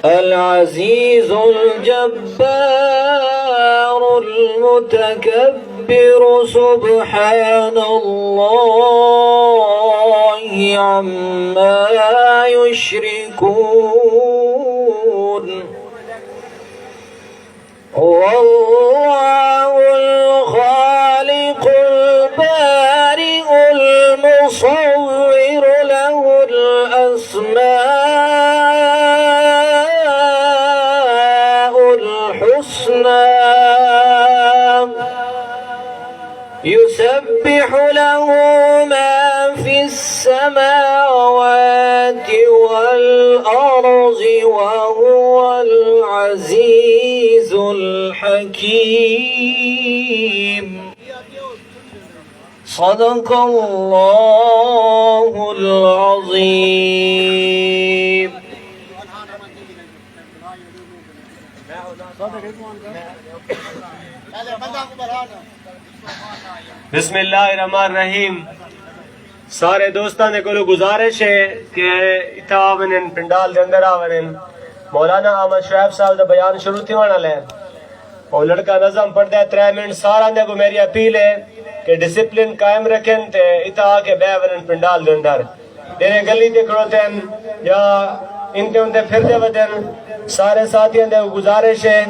العزيز الجبار المتكبر سبحان الله عما يشركون هو الله الخالق البارئ المصور له الأسماء الحسنى يسبح له ما في السماوات والأرض وهو العزيز الحكيم صدق الله العظيم. بسم اللہ الرحمن الرحیم. سارے دوستان کو گزارش ہے کہ اتھا آونن پنڈال دے اندر آونن. مولانا احمد شعیب صاحب دا بیان شروع تھی وانا لے اور لڑکا نظم پڑھ دے 3 منٹ سارا نے کو میری اپیل ہے کہ ڈسپلن قائم رکھیں تے اتھا آکے بے ونن پنڈال دے اندر دینے گلی دے کھڑوتے ہیں یا انتے انتے پھر دے ودن. سارے ساتھیاں دے گزارش ہے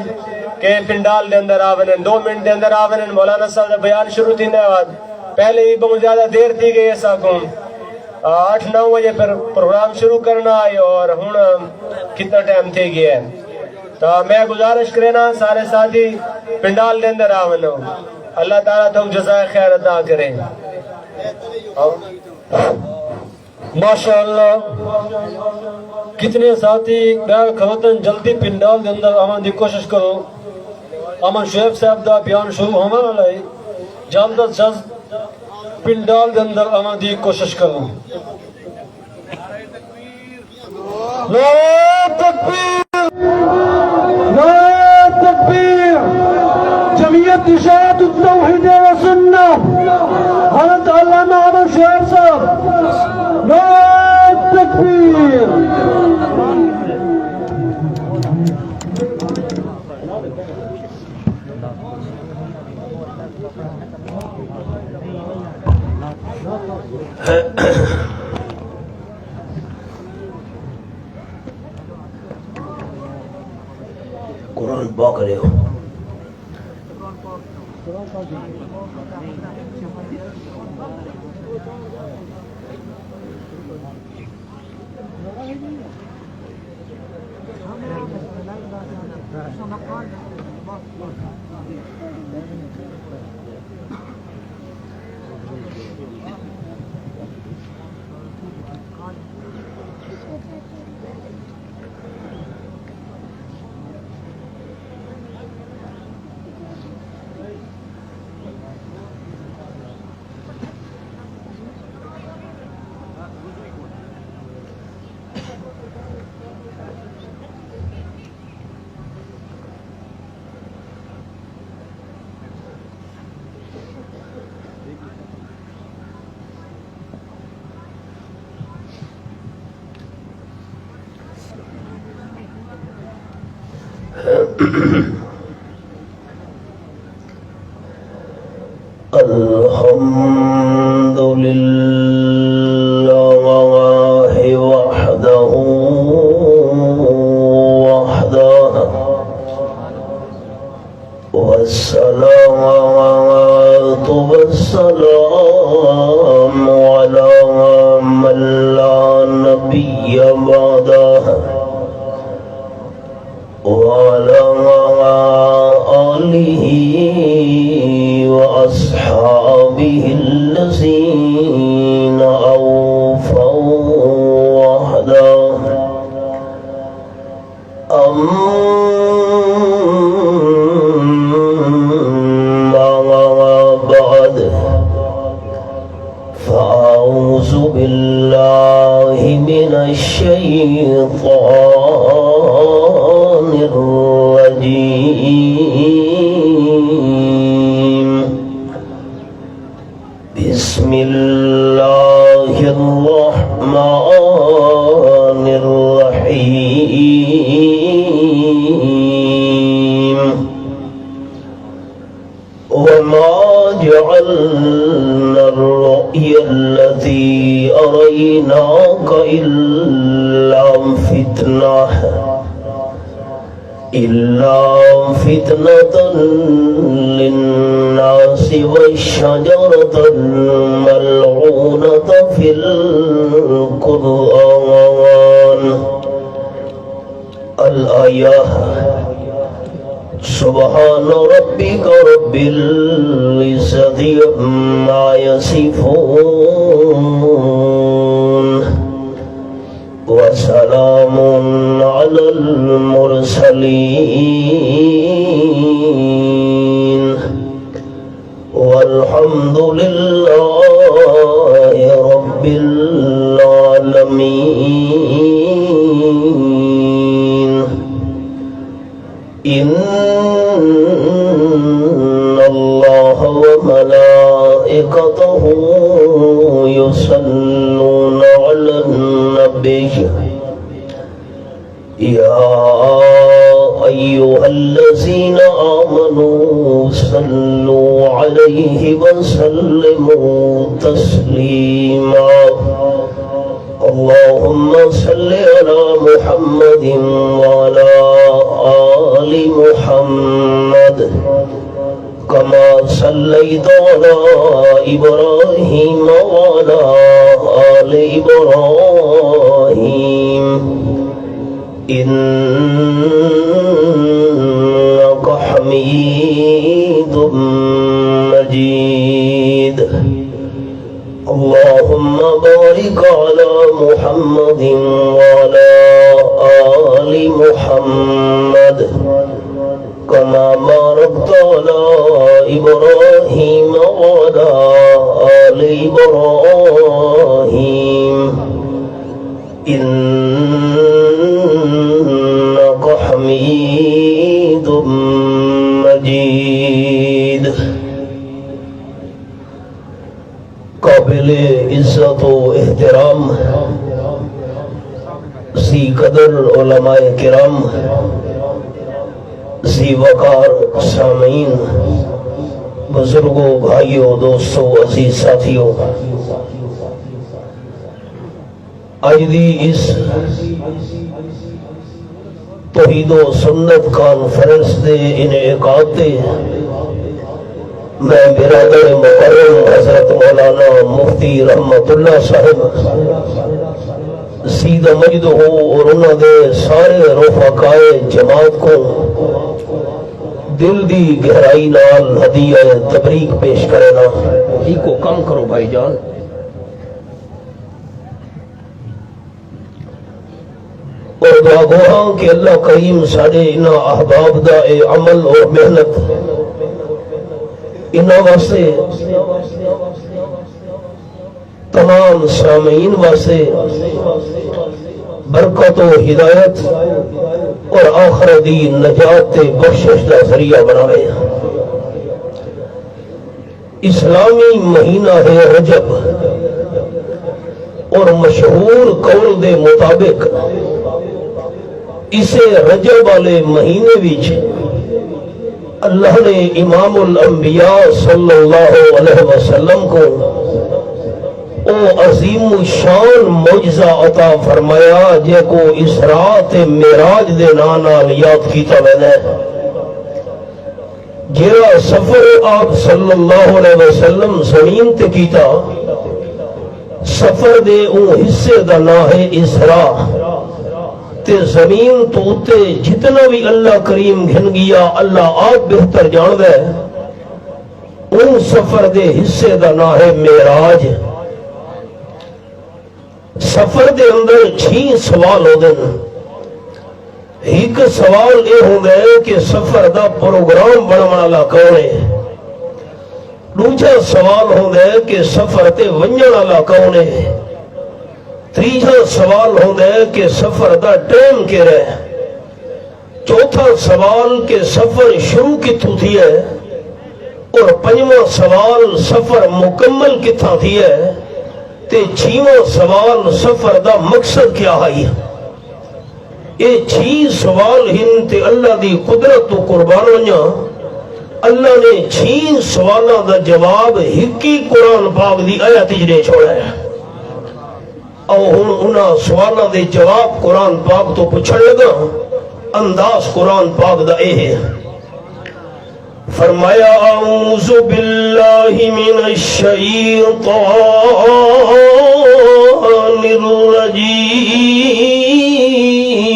کہ پنڈال دے اندر آونن 2 منٹ دے اندر آونن. مولانا صاحب دا بیان شروع تھی بعد پہلے ہی بہت زیادہ دیر تھی گئی ایسا کو 8-9 بجے پر پروگرام شروع کرنا ہے اور ہون کتنا ٹائم تھی گیا ہے. تو میں گزارش کرنا سارے ساتھی پنڈال دے اندر آونو. اللہ تعالیٰ تو جزائے خیر عطا کرے. ماشاءاللہ کتنے ساتھی بیان کھوتن جلدی پنڈال دے اندر آمان دی کوشش کرو. احمد شعیب صاحب دا بیان شروع ہونے لائے جلد از جلد پنڈال دے اندر آمان دی کوشش کرو. نعرہ تکبیر نعرہ تکبیر. جمعیت اشاعت التوحید و سنہ حضرت علامہ احمد شعیب صاحب. نعرہ تکبیر. قرآن پاک رہے ہو. الحمد لله وحده والصلاة والسلام على من لا نبي بعده وعلى آله وأصحابه الذين أوفوا وحده. فأعوذ بالله من الشيطان الرجيم. بسم الله الرحمن الرحيم. وما جعلنا الرؤيا التي أريناك إلا فتنة للناس والشجرة الملعونة في القرآن الآية سبحان ربك رب العزة عما يصفون وسلام على المرسلين والحمد لله رب العالمين. إن الله وملائكته يصلون على النبي يا أيها الذين آمنوا صلوا عليه وسلموا تسليما. اللهم صل على محمد وعلى آل محمد كما صليت على إبراهيم وعلى آل إبراهيم إنك حميد مجيد. اللهم بارك على محمد وعلى آل محمد كما باركت على إبراهيم وعلى آل إبراهيم إنك حميد مجيد. قابل عزت و احترام سی قدر علماء کرام، سی وقار سامعین، بزرگوں، بھائیوں، دوستوں، عزیز ساتھیوں، آج دی اس توحید و سنت کانفرنس دے انعقاد دے میں برادر مکرم حضرت مولانا مفتی رحمت اللہ صاحب سید مجد ہو اور انہوں دے سارے رفقائے جماعت کو دل دی گہرائی نال ہدیہ تبریک پیش کرنا. ہی کو کم کرو بھائی جان. اور دعا گوہاں کہ اللہ کریم سارے انہاں احباب دا اے عمل اور محنت انہاں واسطے تمام سامعین واسطے برکت و ہدایت اور آخرت دی نجات تے بخشش دا ذریعہ بنائے. اسلامی مہینہ ہے رجب اور مشہور قول دے مطابق اسے رجب والے مہینے وچ اللہ نے امام الانبیاء صلی اللہ علیہ وسلم کو او عظیم الشان معجزہ عطا فرمایا جے کو اسراء تے معراج دے نام نال یاد کیتا وینا ہے. جیڑا سفر آپ صلی اللہ علیہ وسلم زمین تے کیتا سفر دے اون حصے دا نام ہے اسراء. تے زمین تو تے جتنا بھی اللہ کریم گھن گیا اللہ آپ بہتر جان دے اون سفر دے حصے دا نام ہے معراج. سفر دے اندر 6 سوال ہو دن. ایک سوال یہ ہوں گے کہ سفر دا پروگرام بنانے والا کون ہے. دوسرا سوال ہوں گے کہ سفر تے ونجن والا کون ہے. تیسرا سوال ہوں گے کہ سفر دا ٹائم کیا ہے. چوتھا سوال کہ سفر شروع کتھوں تھی ہے. اور پنجواں سوال سفر مکمل کتھاں تھی ہے. تے چھواں سوال سفر دا مقصد کیا ہے. یہ 6 سوال ہن تے اللہ دی قدرت تو قربان ونجا اللہ نے 6 سوالاں دا جواب ہکی قرآن پاک دی آیت جڑے چھوڑا ہے او ہن انہاں سوالاں دے جواب قرآن پاک تو پوچھن لگا انداز قرآن پاک دا اے ہے فرمایا اعوذ باللہ من الشیطان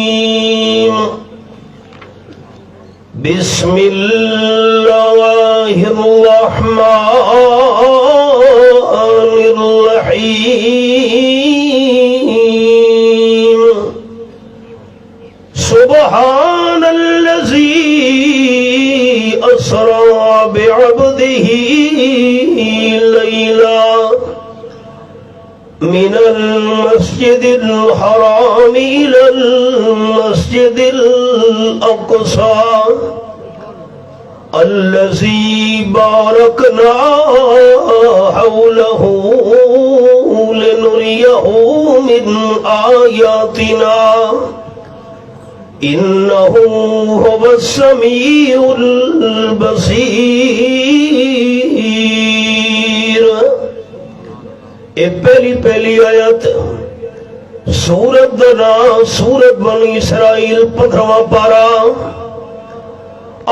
الرجیم بسم اللہ الرحمن الرحیم سبحان الذی اسرى بعبده ليلا من المسجد الحرام إلى المسجد الأقصى الذي باركنا حوله لنريه من آياتنا إنه هو السميع البصير اے پہلی آیت سورت دنا سورت بنی اسرائیل 15واں پارا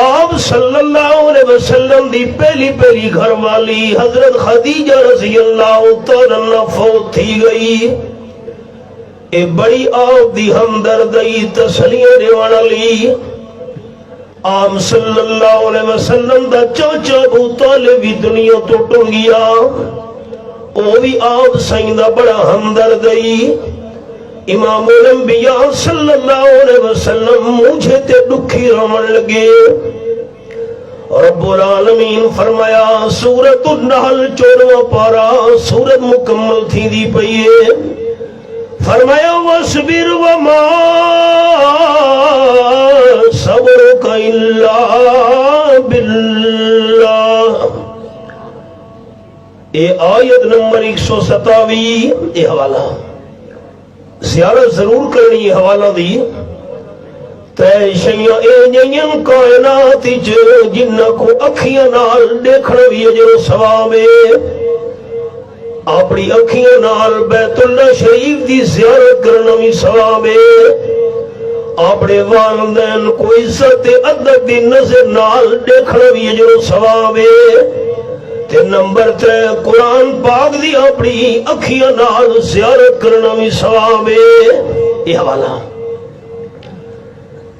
آپ صلی اللہ علیہ وسلم دی پہلی گھر والی حضرت خدیجہ رضی اللہ تعالیٰ عنہ فوت تھی گئی اے بڑی آپ دی ہمدردی تسلیہ دیوانا لی آپ صلی اللہ علیہ وسلم دا چاچا ابو طالب بھی دنیا تو ٹر گیا او بھی آپ سائندہ بڑا ہمدردی امام الانبیاء صلی اللہ علیہ وسلم مجھے تے دکھی رمن لگے رب العالمین فرمایا سورۃ النحل 14واں پارا سورت مکمل تھی دی پئیے فرمایا وَاصْبِرْ وَمَا صَبْرُكَ إِلَّا بِاللَّهِ اے آیت نمبر 127 اے حوالہ زیارت ضرور کرنی حوالہ دی تے شیعہ اے جیئن کائنات جنہ کو اکھیاں نال دیکھنا بھی اجر و ثواب اپنی اکھیاں نال بیت اللہ شریف دی زیارت کرنا بھی ثواب ہے اپنے والدین کو عزت ادب دی نظر نال دیکھنا بھی اجر و ثواب ہے تے نمبر 3 قرآن پاک دی اپنی اکھیاں نال زیارت کرنا بھی ثواب ہے یہ حوالہ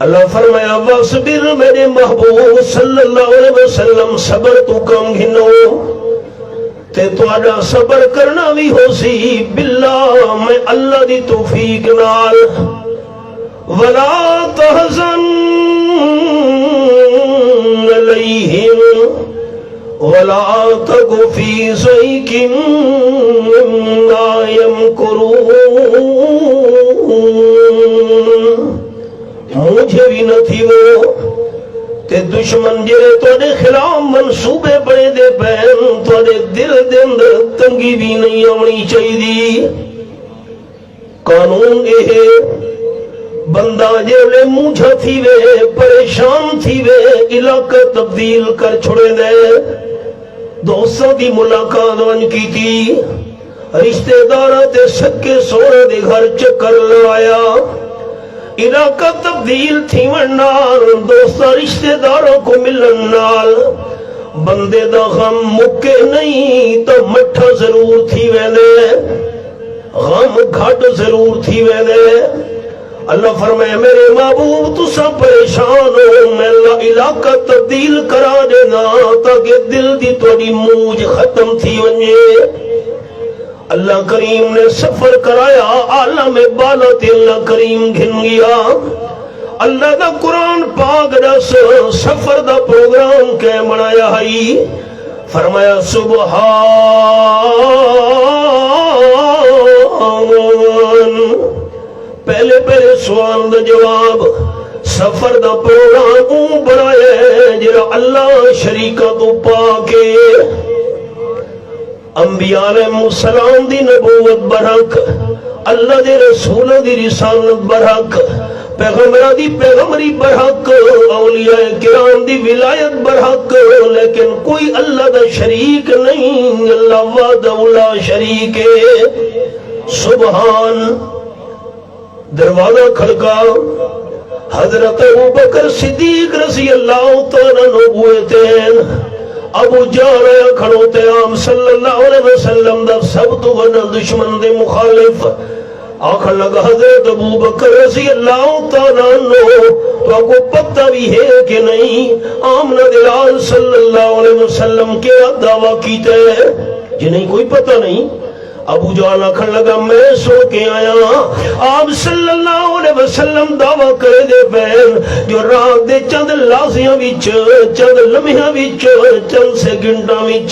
اللہ فرمایا وَاصْبِرْ میرے محبوب صلی اللہ علیہ وسلم صبر تو کم گھنو تے تو آڈا صبر کرنا بھی ہو سی باللہ میں اللہ دی توفیق نال وَلَا تَحْزَنْ عَلَيْهِمْ وَلَا تَكُ فِي ضَيْقٍ مِّمَّا يَمْكُرُونَ مجھے بھی نہ تھی وہ تے دشمن جرے توڑے خلاف منصوبے بڑے دے پہن توڑے دل دے اندر تنگی بھی نہیں آمنی چاہی دی قانون اے بندہ جرے مجھا تھی وے پریشان تھی وے علاقہ تبدیل کر چھوڑے دے دوستہ دی ملاقات ون کی تھی رشتہ دارہ تے سکے سوڑے دے گھر چکر لوایا علاقہ تبدیل تھی ورنال دوستہ رشتہ داروں کو ملن نال بندے دا غم مکے نہیں تو مٹھا ضرور تھی ویدے غم گھٹ ضرور تھی ویدے اللہ فرمائے میرے محبوب تو سب پریشان ہو میں اللہ علاقہ تبدیل کرا دینا تاکہ دل دی توڑی موج ختم تھی ونجے اللہ کریم نے سفر کرایا عالم بالا تے اللہ کریم گھن گیا اللہ دا قرآن پاک دا سفر دا پروگرام کے بنایا ہے فرمایا سبحان پہلے سوال دا جواب سفر دا پروگرام بنایا جرا اللہ شریکہ تو پاکے انبیاء علیہ السلام دی نبوت برحق اللہ دے رسول دی رسالت برحق پیغمبروں دی پیغمبری برحق، اولیاء کرام دی ولایت برحق، لیکن کوئی اللہ دا شریک نہیں، اللہ وحدہ لا شریک ہے۔ سبحان، دروازہ کھڑکا، حضرت ابوبکر صدیق رضی اللہ تعالیٰ عنہ ہوئے تھے۔ ابو جہل کھڑوتے عام صلی اللہ علیہ وسلم دا سب تو بڑا دشمن دے مخالف، آخر لگا حضرت ابوبکر رضی اللہ تعالیٰ عنہ تو آپ کو پتہ بھی ہے کہ نہیں آمنہ دلال صلی اللہ علیہ وسلم کے دعویٰ کیتے ہیں؟ جنہیں کوئی پتہ نہیں۔ ابو جہل آخر لگا میں سو کے آیا، آپ صلی اللہ علیہ وسلم دعویٰ کرے دے بین جو رات دے چند لازیاں وچ، چند لمحیاں وچ، چند سیکنڈاں وچ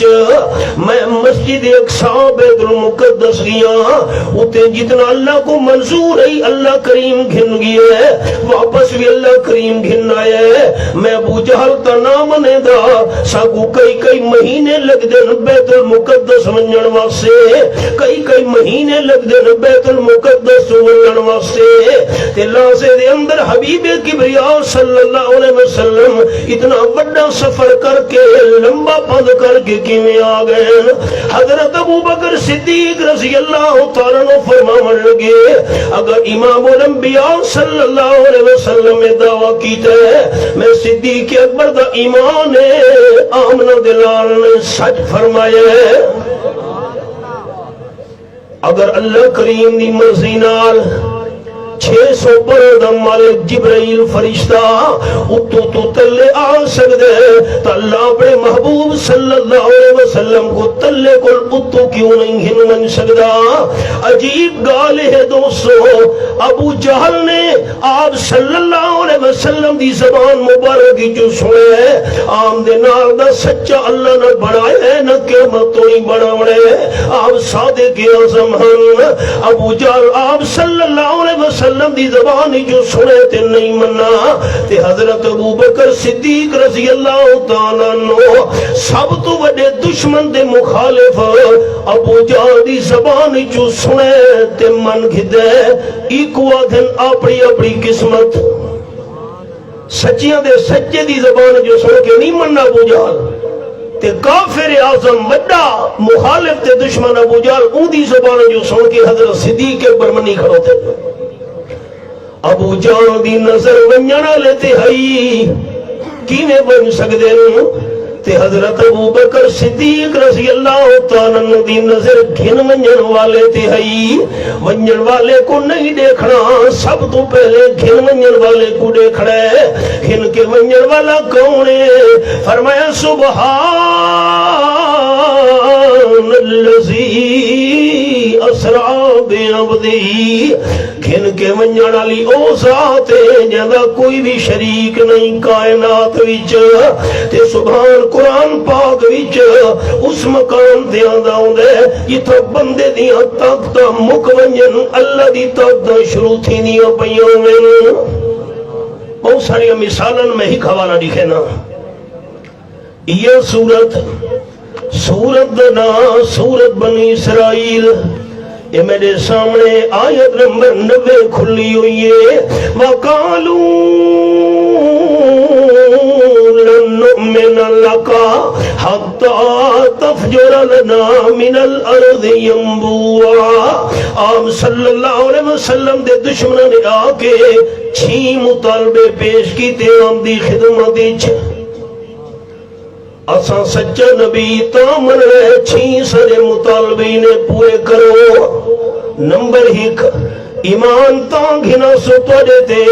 میں مسجد اقصیٰ بیت المقدس گیا، اتے جتنا اللہ کو منظور ہے اللہ کریم گھن گیا ہے، واپس بھی اللہ کریم گھن آیا ہے۔ میں ابو جہل تا نام نے دا ساکو کئی مہینے لگ دن بیت المقدس منجن واسے، کئی مہینے لگ دن بیت المقدس ولن واسطے، تے لازے دے اندر حبیب کبریا صلی اللہ علیہ وسلم اتنا بڑا سفر کر کے لمبا پد کر کے کیویں آ گئے؟ حضرت ابوبکر صدیق رضی اللہ تعالیٰ عنہ فرماون لگے اگر امام الانبیاء صلی اللہ علیہ وسلم نے دعویٰ کیتا ہے میں صدیق اکبر دا ایمان ہے، آمنہ دلال نے سچ فرمایا ہے۔ اگر اللہ کریم دی مرضی نال 600 برے دا مالک جبرائیل فرشتہ اتو تو تلے آ سکتے تو اللہ اپنے محبوب صلی اللہ علیہ وسلم کو تلے کو اتو کیوں نہیں ہن من سکتا؟ عجیب گال ہے دوستو، ابو جہل نے آپ صلی اللہ علیہ وسلم دی زبان مبارکی جو سنے آم دے نال دا سچا اللہ نہ بڑھائے ہے نہ قیامت تو نہیں بڑھاوڑے، آپ صادق اعظم ہیں۔ ابو جہل آپ صلی اللہ علیہ وسلم دی زبانی جو سنے تے نہیں منا، تے حضرت ابوبکر صدیق رضی اللہ تعالیٰ عنہ سب تو بڑے دشمن دے مخالف ابو جہل دی زبانی جو سنے تے من گھدے ایکو آدھن اپنی اپنی قسمت، سچیاں دے سچے دی زبان جو سن کے نہیں مننا ابو جہل، تے کافر اعظم بڑا مخالف تے دشمن ابو جہل اون دی زبان جو سن کے حضرت صدیق اکبر منی کھڑوتے۔ ابو جہل دی نظر ونجنا لیتے ہئی کیویں بن سکدے تے حضرت ابوبکر صدیق رضی اللہ تعالیٰ عنہ دی نظر گھن ونجن والے تے ہئی، ونجن والے کو نہیں دیکھنا، سب تو پہلے گھن ونجن والے کو دیکھنا ہے۔ گھن کے ونجن والا کون ہے؟ فرمایا سبحان الذی اسرا بعبدہ، گھن کے ونجن والی او ذات ہے جدا کوئی بھی شریک نہیں کائنات وچ، تے سبحان قرآن پاک وچ اس مقام تے آندا ہوندا ہے جتھے بندے دیاں طاقتاں مک ونجن اللہ دی طاقتاں شروع تھیندیاں پیاں ہوویں۔ بہت ساری مثالاں میں ہی حوالہ لکھے نا۔ یہ سورت دا نام سورت بنی اسرائیل، یہ میرے سامنے آیت نمبر 90 کھلی ہوئی ہے۔ وَقَالُوا لَن نُؤْمِنَ لَكَ حَتَّى تَفْجُرَ لَنَا مِنَ الْأَرْضِ يَنبُوعًا۔ آپ صلی اللہ علیہ وسلم دے دشمنوں نے آ کے 6 مطالبے پیش کیتے آپ دی خدمت وچ، اساں سچا نبی تامن رہے 6 سارے مطالبے نے پورے کرو۔ نمبر 1 ایمان تاں گھنا سو توڑے تے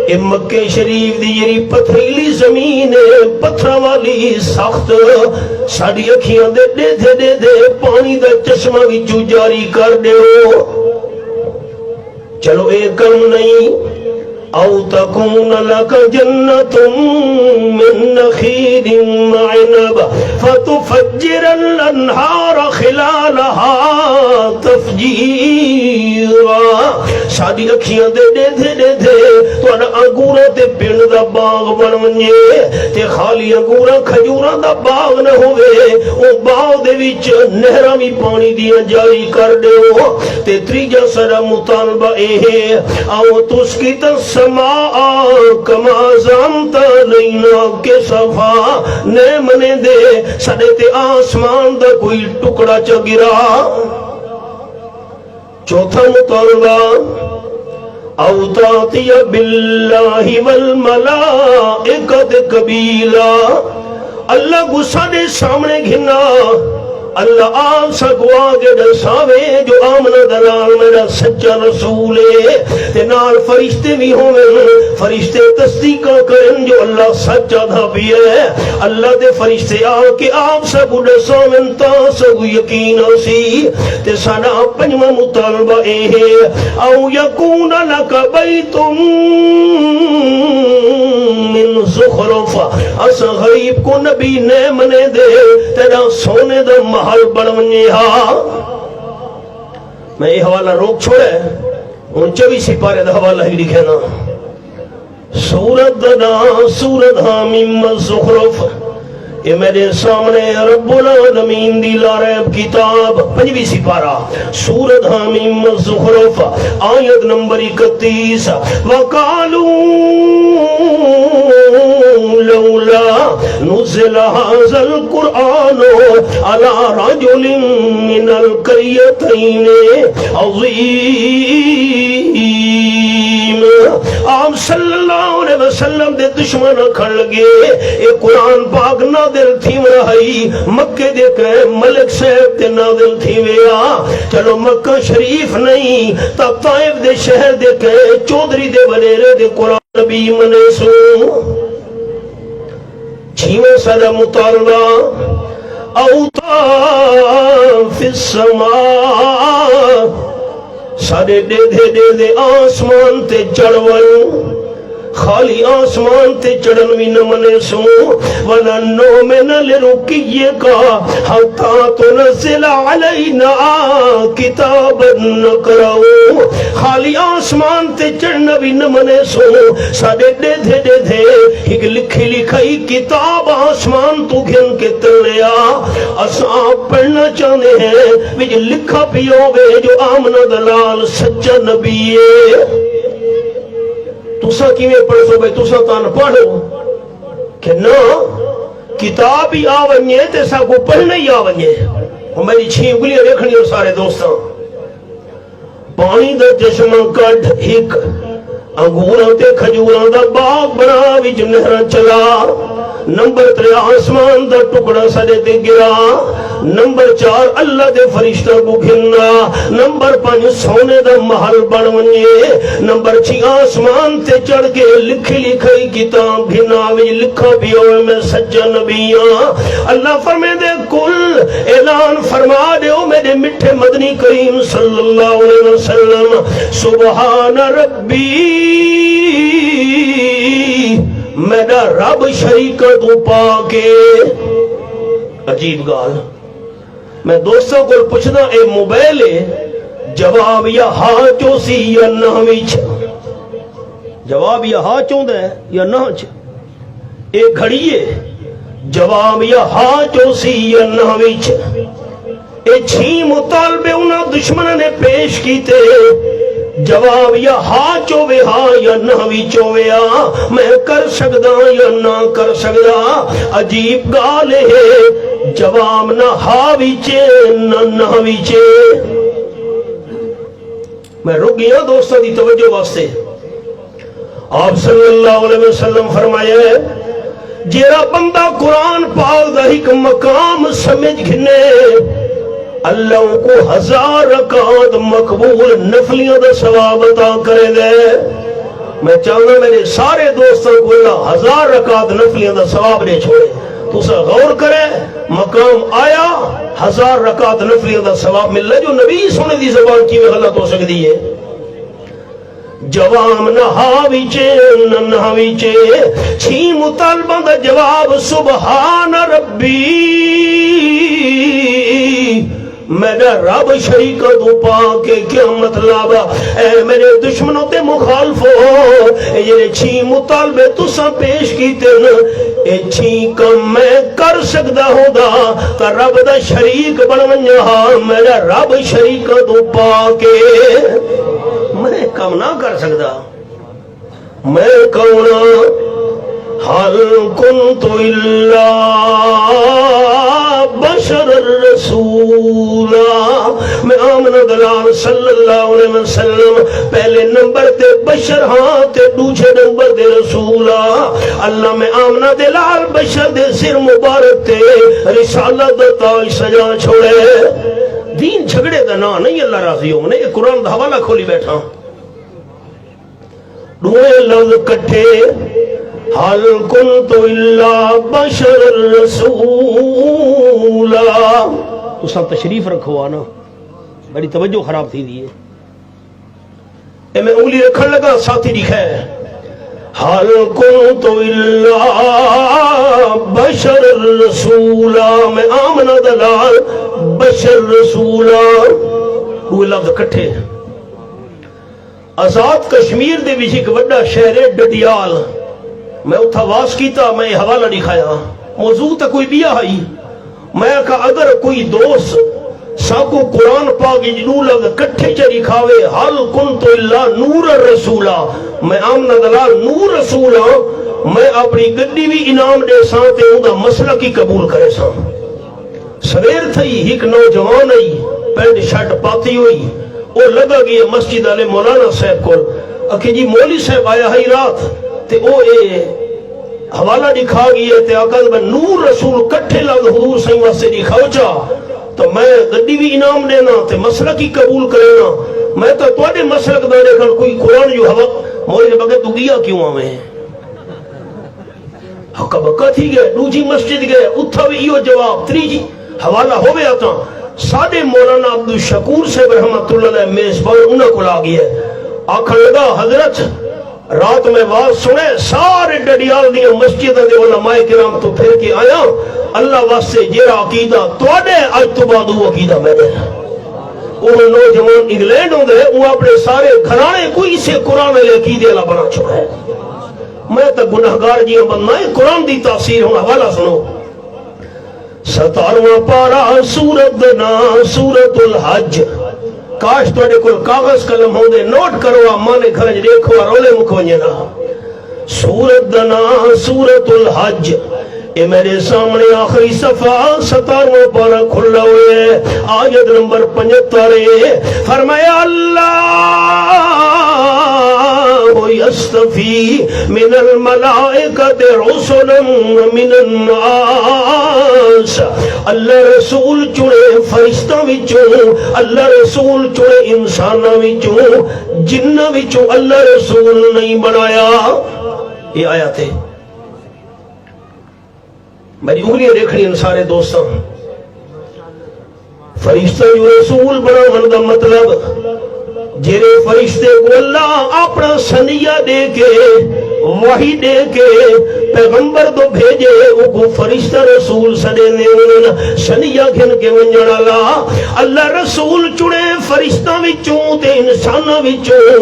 اے مکہ شریف دی جڑی پتھریلی زمین ہے پتھراں والی سخت، ساڈی اکھیاں دے دے پانی دا چشمہ وچوں جاری کر دیو۔ چلو اے کم نہیں، او تکون لک جنت من نخیل وعنب فتفجر الانہار خلالها تفجیرا۔ ساڈی اکھیاں دے تہاڈا انگوراں تے پنڈ دا باغ بن ونجے تے خالی انگوراں کھجوراں دا باغ نہ ہوے، او باغ دے وچ نہراں وی پانی دیاں جاری کر دیو۔ تے تیجا سارا مطالبہ اے ہے او تسقط السماء کما زعمت لینا کے صفا نے منے دے سڑے تے آسمان دا کوئی ٹکڑا چا گرا چوتھا مطالبہ او تاتی باللہ والملائکت قبیلہ اللہ غصہ دے سامنے گھنا اللہ آپ سکو آگے دساوے جو آمنہ دلال میرا سچا رسول ہے تے نال فرشتے بھی ہوئے فرشتے تصدیقہ کرن جو اللہ سچا دھا بھی ہے اللہ دے فرشتے آکے آپ سکو دساوے تا سکو یقین سی تے سانا پنجمہ مطالبہ اے ہے او یکون لکا بیتم من زخرف اس غریب کو نبی نے منے دے تیرا سونے دا محل بڑھونی ہاں میں یہ حوالہ روک چھوڑے ان 24 سپارے دا حوالہ ہی لکھے نا سورت دا سورت حامیم زخرف یہ میرے سامنے رب العالمین دی لاریب کتاب 25 سپارہ سورت حامیم زخرف آیت نمبر 31 وَقَالُوا لولا نزل هذا القرآن على رجل من القريتين عظيم آپ صلی اللہ علیہ وسلم دے دشمن کھڑ لگے اے قرآن پاک نادل تھی رہی مکہ دے کہ ملک صاحب دے نادل تھی ویا چلو مکہ شریف نہیں تب طائف دے شہر دے کہ چودری دے ولیرے دے قرآن نبی منے سو چھیویں صدہ مطالبہ اوتا فی السماء سارے دے دے آسمان تے چڑھول خالی آسمان تے چڑھن بھی نہ منے سو وَلَنُّو مِنَ لِرُقِيِّكَ حَتَّى تُنَزِّلَ عَلَيْنَا كِتَابًا نَقْرَؤُ خالی آسمان تے چڑھن بھی نہ منے سو سارے دے ایک لکھی لکھائی کتاب آسمان تو گھن کے تلیا اساں پڑھنا چاہنے ہیں وچ لکھا پیو گے جو آمنہ دلال سچا نبی ہے تُسا کیویں پڑھ سو بھئی تُسا تان پڑھو کہ نا کتاب ہی آونگے تے سا کو پڑھنا ہی آونگے اور میری چھین گلیاں دیکھنی اور سارے دوستاں پانی دا چشمہ کٹ ایک انگوراں تے کھجوراں دا باغ بنا وچ نہراں چلا نمبر 3 آسمان دا ٹکڑا سڑے تے گرا نمبر 4 اللہ دے فرشتہ کو گھننا نمبر 5 سونے دا محل بن ونجے نمبر 6 آسمان تے چڑھ کے لکھی لکھائی کتاب گھنا وچ لکھا بھی ہوئے میں سچا نبی ہاں اللہ فرمے دے کل اعلان فرما دیو میرے مٹھے مدنی کریم صلی اللہ علیہ وسلم سبحان ربی میرا رب شریک تو پاکے عجیب گال میں دوستوں کو پوچھنا اے موبائل ہے جواب یا ہاں چوسی یا نہ وچ جواب یا ہاں چوندہ ہے یا نہ چ اے گھڑی ہے جواب یا ہاں چوسی یا نہ وچ اے چھی مطالبے انہاں دشمنوں نے پیش کیتے جواب یا ہاں چوے ہاں یا نہ بھی چوے ہاں میں کر سکدا یا نہ کر سکدا عجیب گال ہے جواب نہ ہاں وچے نہ وچے میں رک گیا دوستوں دی توجہ واسطے آپ صلی اللہ علیہ وسلم فرمایا ہے جیرا بندہ قرآن پاک دا ایک مقام سمجھ گھنے اللہ کو 1000 رکعت مقبول نفلیوں دا ثواب عطا کرے دے میں چاہتا میرے سارے دوستوں کو اللہ 1000 رکعت نفلیوں دا ثواب دے چھوڑے تو اسے غور کرے مقام آیا 1000 رکعت نفلیوں دا ثواب مل رہا جو نبی سنے دی زبان کی میں غلط ہو سکتی ہے جواب نہ ہاویچے نہ ہاویچے چھی مطالبہ دا جواب سبحان ربی میرا رب شریک تو پاکے کیا مطلب اے میرے دشمنوں تے مخالفو یہ چھی مطالبے تسا پیش کیتے نا اے چھی کم میں کر سکتا ہوں دا تا رب دا شریک بنونجا میرا رب شریک تو پاکے میں کم نہ کر سکتا میں کون حل کنت الا بشر الرسولا، میں آمنہ دلال صلی اللہ علیہ وسلم پہلے نمبر تے بشر ہاں تے دوسرے نمبر تے رسولا۔ اللہ میں آمنہ دلال بشر دے سر مبارک تے رسالت دا تاج سجا چھوڑے۔ دین جھگڑے دا نا نہیں اللہ راضی ہو، میں نے قرآن دا حوالہ کھولی بیٹھا، دوئے لفظ کٹھے، حل کنت الا بشر الرسولا۔ اس نے تشریف رکھو آنا، بڑی توجہ خراب تھی دیئے، اے میں انگلی رکھن لگا ساتھی لکھا ہے حل کنت الا بشر الرسولا، میں آمنہ دلال بشر رسولا، دوئے لفظ کٹھے۔ آزاد کشمیر دے وچ ایک بڑا شہر ہے ڈڈیال، میں اتھا واس کیتا، میں حوالہ دکھایا، موضوع تا کوئی بیا ہائی، میں کہا اگر کوئی دوست ساکو قرآن پاک جنو لفظ کٹھے چری کھاوے حل کنت الا نور الرسولہ، میں آمنہ دلال نور رسولہ، میں اپنی گڈی بھی انعام دے سانتے ہوں دا مسئلہ کی قبول کرے ساں۔ سویر تھئی ایک نوجوان آئی، پینٹ شرٹ پاتی ہوئی، وہ لگا گیا مسجد علیہ مولانا صاحب کو، اکھے جی مولی صاحب آیا ہے رات تے او اے حوالہ دکھا گیا تے آقا میں نور رسول کٹھے لفظ حضور صحیح واسے دکھاؤ چا، تو میں گڈی بھی انعام دینا تے مسئلہ کی قبول کرینا، میں تو توڑے مسئلہ دا دیکھن کوئی قرآن جو ہوا مولی نے بگے تو گیا کیوں آویں حقا بکا تھی گئے، دوجی مسجد گئے، اتھا بھی ایو جواب، تریجی حوالہ ہو گیا تھا۔ ساڑھے مولانا عبدالشکور صاحب رحمت اللہ علیہ میزبان انہاں کو لاگی ہے، آکھا لگا حضرت رات میں واز سنے سارے ڈڈیال دیا مسجد دے علماء کرام تو پھر کے آیا، اللہ واسطے جیرا عقیدہ توڑے آج تو بعد وہ عقیدہ میں دے۔ وہ نوجوان انگلینڈ ہوں دے، وہ اپنے سارے گھرانے کوئی سے قرآن لے عقیدے اللہ بنا چھوڑا ہے۔ میں تو گناہگار جیاں بننا ہے، قرآن دی تاثیر ہوں، حوالہ سنو۔ 17واں پارا سورت دنا سورت الحج، کاش توڑے کل کاغذ قلم ہوں دے، نوٹ کرو مانے گھرج دیکھو رولے مکھونجنا۔ سورت دنا سورت الحج، اے میرے سامنے آخری صفحہ 17واں پارا کھلا ہوئے، آیت نمبر 75، فرمایا اللہ یستفی من الملائکۃ رسلا من الناس، اللہ رسول چنے فرشتہ وچوں، اللہ رسول چنے انسانہ وچوں، جنہ وچوں اللہ رسول نہیں بنایا۔ یہ آیات ہے، میری انگلیاں دیکھنی ان سارے دوستاں، فرشتہ جو رسول بنا من دا مطلب جیرے فرشتے کو اللہ اپنا سنیہ دے کے وحی دے کے پیغمبر تو بھیجے، وہ کو فرشتہ رسول سڑے نے سنیہ گھن کے ونجڑ اللہ رسول چڑے فرشتہ وچوں تے انسانہ وچوں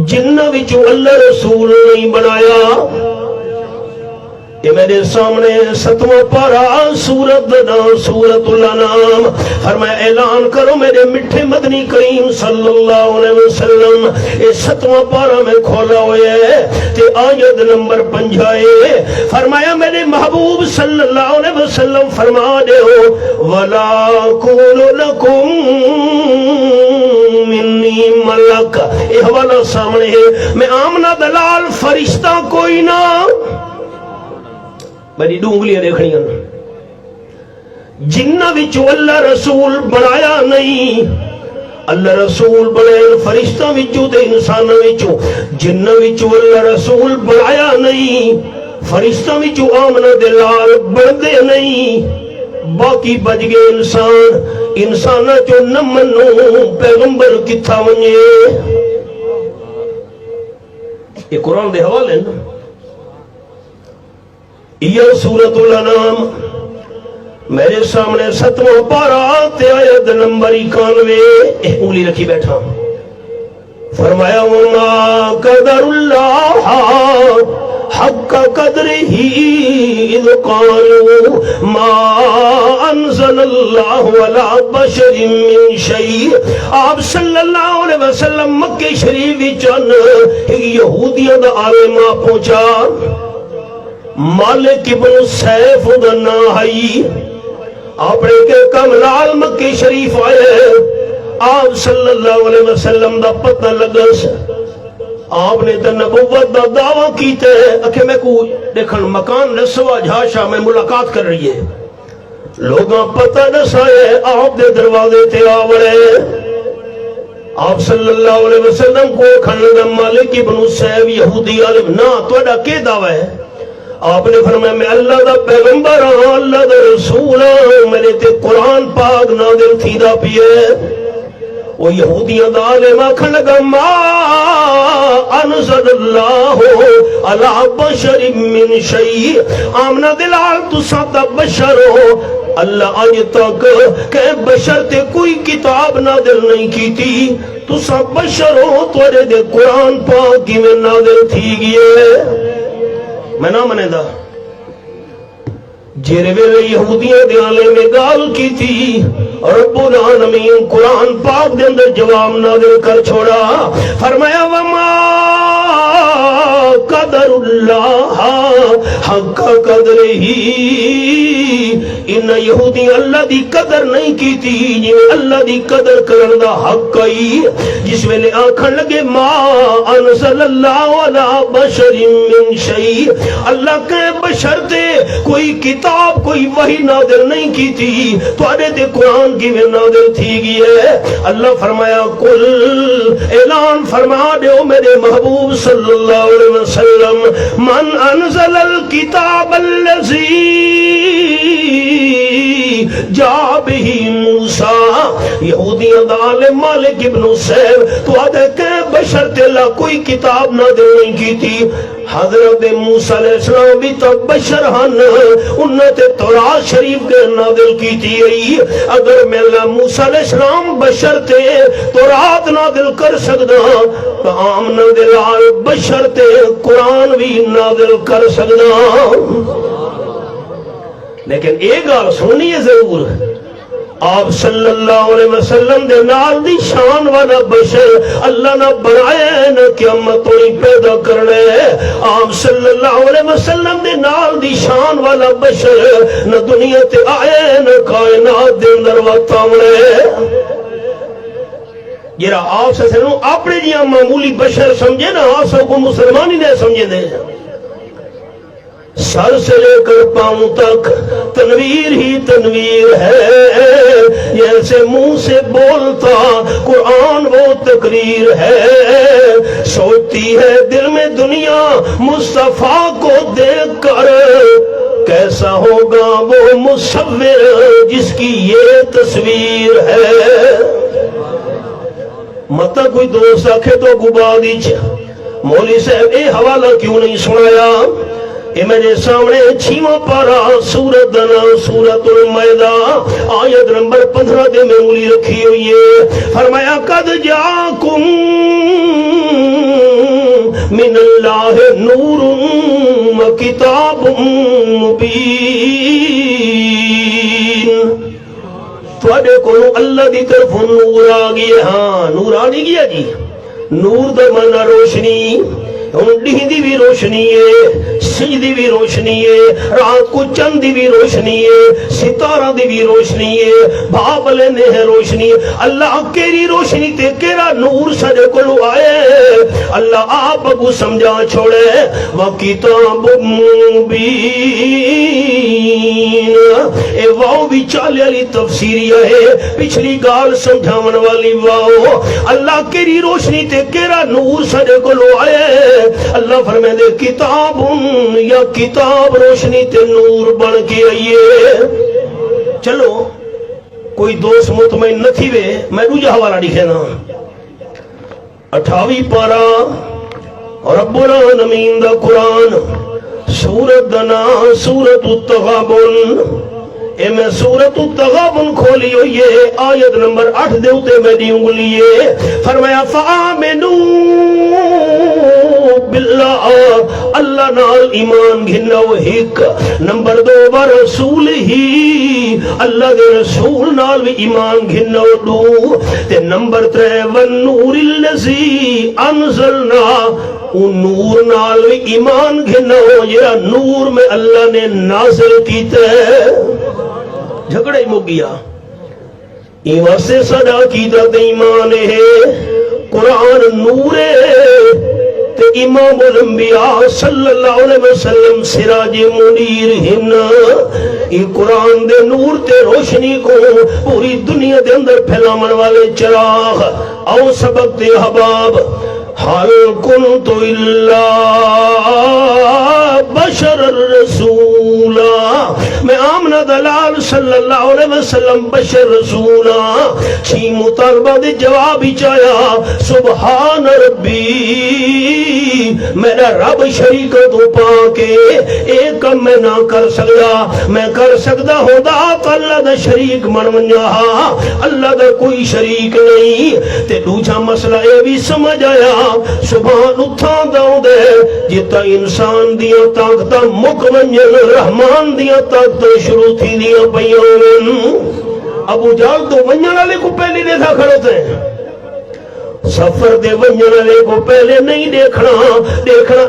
جنہ وچوں اللہ رسول نہیں بنایا۔ یہ میرے سامنے 7واں پارا سورت دنا سورت الانام، فرمایا اعلان کرو میرے مٹھے مدنی کریم صلی اللہ علیہ وسلم، یہ 7واں پارا میں کھولا ہوئے تے آیت نمبر 50، فرمایا میرے محبوب صلی اللہ علیہ وسلم فرما دے ہو وَلَا قُولُ لَكُمْ مِنِّي مَلَكَ، یہ حوالہ سامنے ہے، میں آمنہ دلال فرشتہ کوئی نہ، میری ڈونگلیاں دیکھنیاں، جنہ وچوں اللہ رسول بنایا نہیں، اللہ رسول بنے فرشتہ وچوں تے انسان وچوں، جنہ وچوں اللہ رسول بنایا نہیں، فرشتہ وچوں آمنہ دلال بندے نہیں، باقی بج گئے انسان، انسانہ چو نہ منو پیغمبر کتھا ونجے۔ یہ قرآن دے حوالے نا، یہ سورت الانام میرے سامنے 7واں پارا تے آیت نمبر 91، انگلی رکھی بیٹھا، فرمایا وَمَا قَدَرُ اللَّهَ حق قدره اذ قالوا ما انزل الله على بشر من شيء. آپ صلی اللہ علیہ وسلم مکہ شریف وچن یہودیاں دا عالم پہنچا مالک ابن سیف دا نام ہے. اپنے کے کملال مکہ شریف آئے آپ صلی اللہ علیہ وسلم دا پتہ لگس. آپ نے تو نبوت دا دعویٰ کیتے اکھے میں کو دیکھن مکان رسوا جھاشا میں ملاقات کر رہی ہے. لوگاں پتہ نسائے آپ دے دروازے تے آوڑے. آپ صلی اللہ علیہ وسلم کو کھنگا مالک ابن سیف یہودی عالم نا توڑا کے دعویٰ ہے. آپ نے فرمایا میں اللہ دا پیغمبر ہوں, اللہ دا رسول ہوں, میرے تے قرآن پاک نازل تھی دا پیے. وہ یہودیاں دا عالم آکھن لگا ما انزل اللہ علی بشر من شیء. آمنہ دلال تو ساتھ بشر ہو, اللہ آج تک کہ بشر تے کوئی کتاب نازل نہیں کی تھی. تو ساتھ بشر ہو توڑے دے قرآن پاک کی میں نازل تھی گئے. میں نہ منے دا جیرے ویلے یہودیاں دیالے میں گال کی تھی رب العالمین قرآن پاک دے اندر جواب نازل کر چھوڑا. فرمایا وما قدر اللہ حق قدرہی. ان یہودی اللہ دی قدر نہیں کی تھی جی اللہ دی قدر کرن دا حق ہی. جس ویلے آنکھن لگے ما انزل اللہ علی بشر من شیء, اللہ کے بشر تے کوئی کتاب کوئی وحی نازل نہیں کی تھی تو آنے دے قرآن کی میں نازل تھی گئی ہے. اللہ فرمایا کل اعلان فرما دے میرے محبوب صلی اللہ علیہ وسلم من انزل الکتاب الذی جا بہی موسیٰ. یہودیاں دا عالم مالک ابن سیف تو آدھے کہ بشر تیلا کوئی کتاب نازل نہیں کی تھی. حضرت موسیٰ علیہ السلام بھی تو بشر ہن, انہوں نے تورات شریف کے نازل کی تھی. اگر میں موسیٰ علیہ السلام بشر تے تورات نازل کر سکتا تو آمنہ دلال بشر تے قرآن بھی نازل کر سکتا. لیکن ایک گال سننی ہے ضرور, آپ صلی اللہ علیہ وسلم دے نال دی شان والا بشر اللہ نہ بنائے نہ قیامت ہوئی پیدا کرنے. آپ صلی اللہ علیہ وسلم دے نال دی شان والا بشر نہ دنیا تے آئے نہ کائنات دے اندر واتاوڑے. جرا آپ سے سنو اپنے جیاں معمولی بشر سمجھے نا آپ سب کو مسلمانی نے سمجھے دے. سر سے لے کر پاؤں تک تنویر ہی تنویر ہے, جیسے منہ سے بولتا قرآن وہ تقریر ہے. سوچتی ہے دل میں دنیا مصطفیٰ کو دیکھ کر کیسا ہوگا وہ مصور جس کی یہ تصویر ہے. متا کوئی دوست آکھے تو گبا دیچ مولی صاحب اے حوالہ کیوں نہیں سنایا. اے میرے سامنے 6واں پارہ سورت دنا سورت المائدہ آیت نمبر 15 دے میں انگلی رکھی ہوئی ہے. فرمایا قد جاکم من اللہ نور و کتاب مبین. تھوڑے کو اللہ دی طرف نور آ گیا. ہاں نور آ نہیں گیا جی. نور دا معنی روشنی, ڈھی دی بھی روشنی ہے, سجدی بھی روشنی ہے, رات کو چند دی بھی روشنی ہے, ستارہ دی بھی روشنی ہے, بابلے نے ہے روشنی ہے. اللہ کیری روشنی تے کیرا نور سجے کو آئے. اللہ آپ کو سمجھا چھوڑے وَكِتَابٌ مُبِينٌ. اے واؤ بھی چالے علی تفسیریہ ہے, پچھلی گال سمجھاون والی واؤ. اللہ کیری روشنی تے کیرا نور سجے کو آئے. اللہ فرمائے دے کتاب یا کتاب روشنی تے نور بن کے آئیے. چلو کوئی دوست مطمئن نہ تھی وے میں دوجہ حوالہ لکھے نا 28 پارہ رب العالمین دا قرآن سورت دنا سورت التغابن. اے میں سورۃ التغابن کھولی ہوئی ہے آیت نمبر 8 دے اوتے میری انگلی ہے فرمایا فآمنو باللہ اللہ نال ایمان گھنو ایک نمبر 2 ورسول ہی اللہ دے رسول نال بھی ایمان گھنو 2 تے نمبر 3 والنور الذی انزلنا ان نور نال بھی ایمان گھنو یہ نور میں اللہ نے نازل کیتا ہے جھگڑا ہی مک گیا ایمان سے صدا کیتا تے ایمان ہے قرآن نور ہے تے امام الانبیاء صلی اللہ علیہ وسلم سراج منیر ہن یہ قرآن دے نور تے روشنی کو پوری دنیا دے اندر پھیلاون والے چراغ او سبق دے حباب حل کنت الا بشر الرسولا میں آمنہ دلال صلی اللہ علیہ وسلم بشر رسولا چھی مطالبہ دے جواب ہی چایا سبحان ربی میرا رب شریک تو پاکے ایک کم میں نہ کر سکتا میں کر سکتا ہودا تو اللہ دا شریک من منجا اللہ دا کوئی شریک نہیں تے دوجا مسئلہ اے بھی سمجھ آیا سبحان اتھا داؤں دے جتا انسان دیا طاقتہ مکمنجل رحمان دیا طاقتہ شروع تھی دیا بیان ابو جال تو ونجن والے کو پہلے دیکھا کھڑوتے ہیں سفر دے ونجن والے کو پہلے نہیں دیکھنا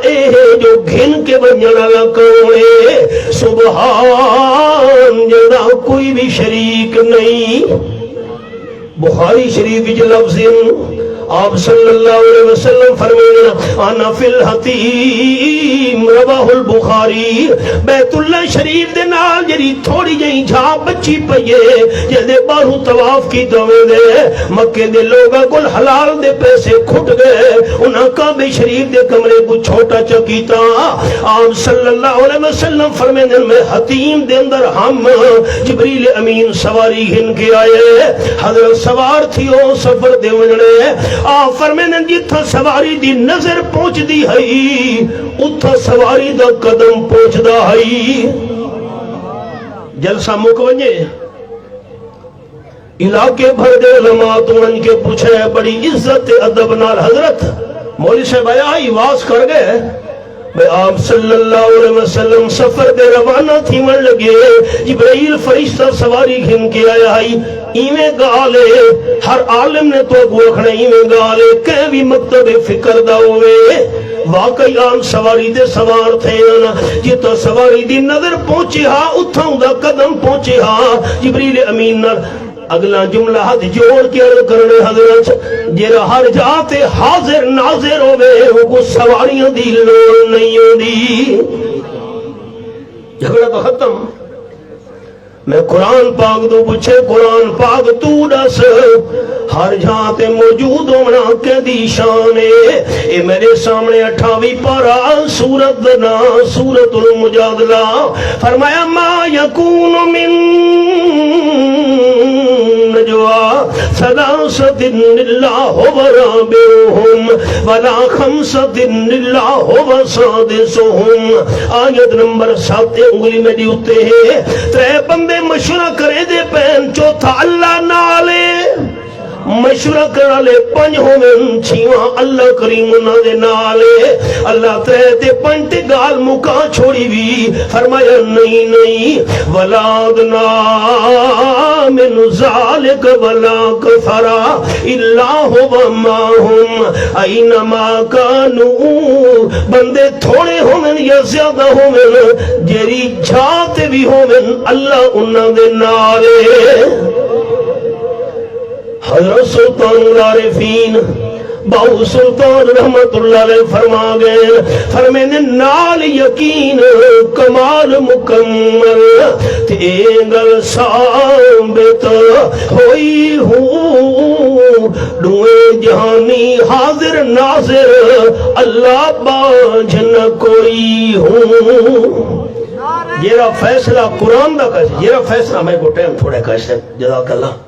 اے ہے جو گھن کے ونجن والا کوئے سبحان جدا کوئی بھی شریک نہیں بخاری شریف جو لفظ آپ صلی اللہ علیہ وسلم فرمائے انا فی الحتیم رواہ البخاری بیت اللہ شریف دے نال جری تھوڑی جہی جھا بچی پئیے جدے باہو طواف کی دویں دے مکے دے لوگا کل حلال دے پیسے کھٹ گئے انہاں کعبہ شریف دے کمرے کو چھوٹا چکیتا آپ صلی اللہ علیہ وسلم فرمائے میں حتیم دے اندر ہم جبریل امین سواری گھن کے آئے حضرت سوار تھی او سفر دے ونجڑے آپ فرمائیں جتھا سواری دی نظر پہنچ دی ہے اتھا سواری دا قدم پہنچ دا ہے جلسہ مکونجے علاقے بھر دے علماء تو ان کے پوچھے بڑی عزت ادب نال حضرت مولی صاحب آیا ہی واز کر گئے بے آپ صلی اللہ علیہ وسلم سفر دے روانہ تھی من لگے جبرائیل فرشتہ سواری گھن کے آیا ہے ایویں گالے ہر عالم نے تو گوکھنے ایویں گالے کہیں بھی مکتب فکر دا ہوئے واقعی عام سواری دے سوار تھے جتا سواری دی نظر پہنچے ہاں اتھاؤں دا قدم پہنچے ہاں جبریل امین نال اگلا جملہ حد جوڑ کے عرض کرنے حضرت جیرا ہر جاتے حاضر ناظر ہوئے وہ کو سواریاں دی لوڑ نہیں ہو دی جھگڑا تو ختم میں قرآن پاک دو پوچھے قرآن پاک تو ڈس ہر جاتے موجود ہونا کے دی شانے اے میرے سامنے 28 پارا سورت دنا سورت المجادلہ فرمایا ما یکون من نجوا ثلاثة اللہ ورابعهم ولا خمسة اللہ وسادسهم آیت نمبر 7 انگلی میں دیوتے ہیں 3 بندے مشورہ کرے دے پہن چوتھا اللہ نالے مشورہ کرالے 5 ہومن چھیواں اللہ کریم انہاں دے نالے اللہ ترہتے 5 گال مکا چھوڑی بھی فرمایا نہیں ولادنا من ذالک ولا کفرا اللہ وماہم اینما کانو بندے تھوڑے ہومن یا زیادہ ہومن جیری جھاتے بھی ہومن اللہ انہاں دے نالے حضرت سلطان العارفین باو سلطان رحمت اللہ علیہ فرما گئے فرمینے نال یقین کمال مکمل تینگل ثابت ہوئی ہوں دوئے جہانی حاضر ناظر اللہ باجھ نہ کوئی ہوں یہ فیصلہ قرآن دا کہتے یہ فیصلہ میں کو ٹائم تھوڑے کہتے جزاک اللہ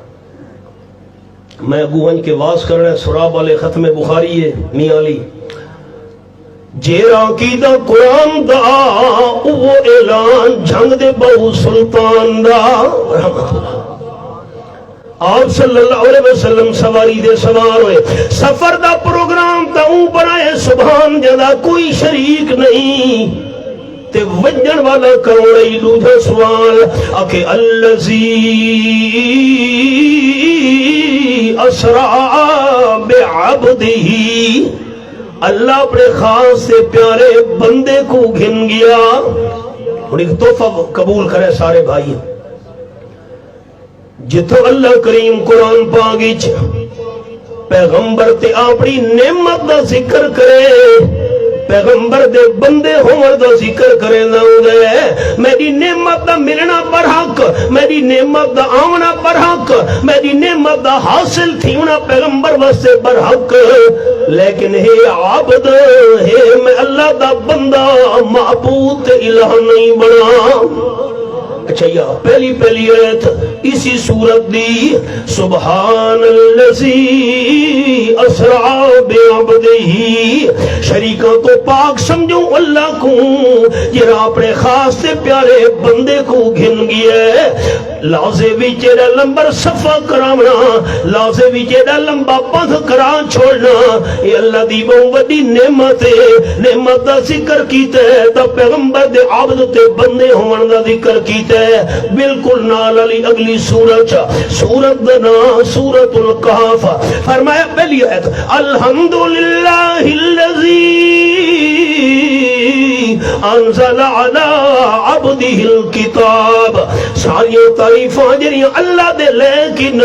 میں گوہن کے واز کرنے سراب والے ختم بخاری ہے میاں علی جیرا کی دا قرآن دا وہ اعلان جنگ دے بہو سلطان دا آپ صلی اللہ علیہ وسلم سواری دے سوار ہوئے سفر دا پروگرام تا اون بنائے سبحان جدا کوئی شریک نہیں تے وجن والا کروڑی دوجہ سوال اکے اللذی اسرع بعبدہی اللہ اپنے خاص سے پیارے بندے کو گھن گیا اور ایک تحفہ قبول کرے سارے بھائی جتو اللہ کریم قرآن پاگیچ پیغمبر تے اپنی نعمت دا ذکر کرے پیغمبر دے بندے ہومر دا ذکر کرے نہ ہوئے میری نعمت دا ملنا برحق میری نعمت دا آمنا برحق میری نعمت دا حاصل تھیونا پیغمبر واسے برحق لیکن ہے عابد ہے میں اللہ دا بندہ معبود الہ نہیں بنا اچھا یا پہلی آیت اسی صورت دی سبحان اللذی اسرع بعبدہی شریکوں کو پاک سمجھو اللہ کو جرا اپنے خاص سے پیارے بندے کو گھن گیا لازے بھی جیڑا لمبر صفا کرامنا لازے بھی جیڑا لمبا پتھ کرا چھوڑنا یہ اللہ دی بہو وڈی نعمت نعمت دا ذکر کیتے تا پیغمبر دے عابد تے بندے ہون دا ذکر کیتے بالکل نال علی اگلی سورت دنا سورت القحف فرمایا پہلی آیت الحمدللہ اللذی انزل علی عبدہ الکتاب ساری تعریفاں جنیاں اللہ دے لیکن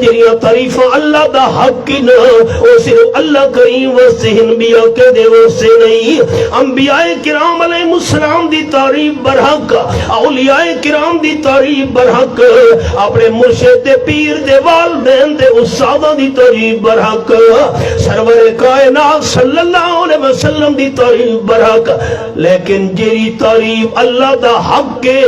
جنیاں تعریفاں اللہ دا حق نہ وہ صرف اللہ کریم واسطے انبیاء کے دے واسطے نہیں انبیاء کرام علیہ السلام دی تعریف برحق اولیاء کرام دی تعریف برحق اپنے مرشد دے پیر دے والدین دے استاداں دی تعریف برحق سرور کائنات صلی اللہ علیہ وسلم دی تعریف برحق لیکن جیری تعریف اللہ دا حق کے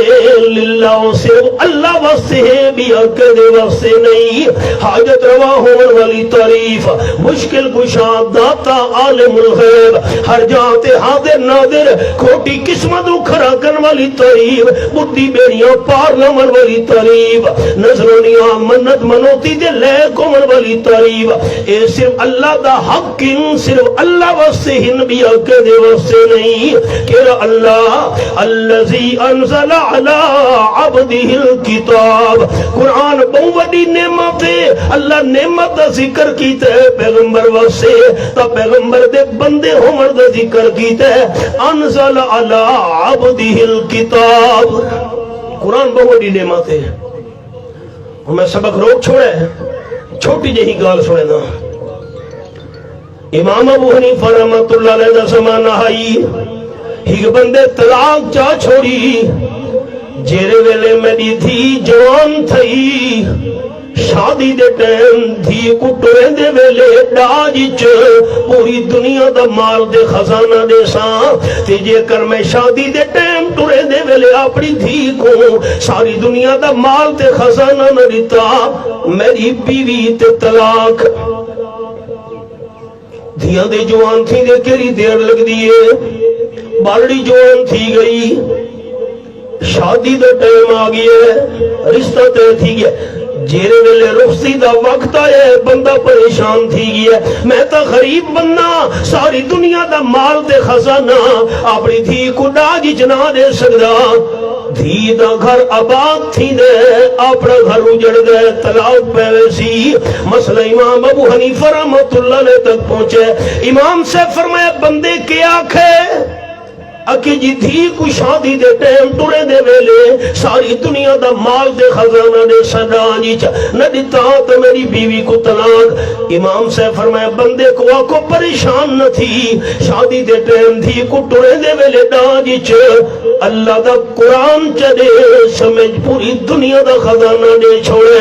للہ صرف اللہ واسطے ہے بھی حق دے واسطے نہیں حاجت روا ہونے والی تعریف مشکل کشا داتا عالم الغیب ہر جاتے حاضر ناظر کھوٹی قسمت کھڑا کرنے والی تعریف بڑی بیڑیاں پار لمن والی تعریف نظرانیاں منت منوتی دے لے کومن والی تعریف اے صرف اللہ دا حق صرف اللہ واسطے ہن بھی حق دے واسطے نہیں کہ اللہ الذی انزل علی عبدہ الکتاب قرآن بہت بڑی نعمت ہے اللہ نعمت دا ذکر کیتا ہے پیغمبر واسطے تا پیغمبر دے بندے ہومر دا ذکر کیتا ہے انزل علی عبدہ الکتاب قرآن بہت بڑی نعمت ہے میں سبق روک چھوڑے چھوٹی جہی گال سنے نا امام ابو حنیفہ رحمۃ اللہ علیہ دا زمانہ آئی ایک بندے طلاق چاہ چھوڑی جیرے ویلے میری تھی جوان تھئی شادی دے ٹائم تھی کٹرے دے ویلے ڈاجچ پوری دنیا دا مال دے خزانہ دے ساں تے جے کر میں شادی دے ٹائم ٹرے دے ویلے اپنی تھی کو ساری دنیا دا مال تے خزانہ نہ دیتا میری بیوی تے طلاق دھیاں دے جوان تھی دے کیری دیر لگ دیئے بالڑی جوان تھی گئی شادی دا ٹائم آگئی ہے رشتہ تے تھی گیا جیرے ویلے رخصتی دا وقت آئے بندہ پریشان تھی گیا میں تا غریب بننا ساری دنیا دا مال دے خزانہ اپنی دھی کو ڈاجی جنا دے سکدا دھی دا گھر آباد تھی دے اپنا گھر اجڑ گئے طلاق پہلے سی مسئلہ امام ابو حنیفہ رحمۃ اللہ علیہ تک پہنچے امام سے فرمایا بندے کے آنکھے اکی جی دھی کو شادی دے ٹائم ٹرے دے ویلے ساری دنیا دا مال دے خزانہ دے صداجی نہ دیتا تو میری بیوی کو طلاق امام سے فرمایا بندے کو آنکھوں پریشان نہ تھی شادی دے ٹائم دھی کو ٹرے دے ویلے ڈاجی اللہ دا قرآن چلے سمجھ پوری دنیا دا خزانہ دے چھوڑے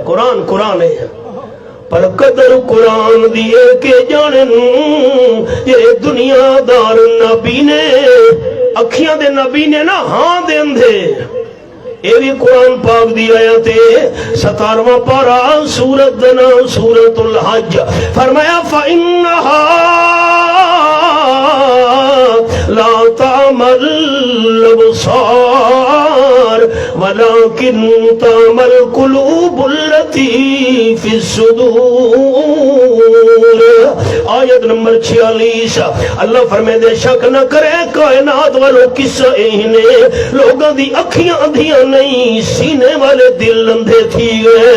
قرآن ہے پر قدر قرآن دیئے کے جانن یہ دنیا دار نبی نے اکھیاں دے نبی نے نا ہاں دے اندھے اے بھی قرآن پاک دی آیتے 17واں پارا سورت دنا سورت الحج فرمایا فَإِنَّهَا لا تعمل الابصار ولكن تعمل قلوب التي في الصدور. آیت نمبر 46. اللہ فرمائے دے شک نہ کرے کائنات والوں قصہ نے لوگوں دی اکھیاں اندھیاں نہیں سینے والے دل اندھے تھی گئے.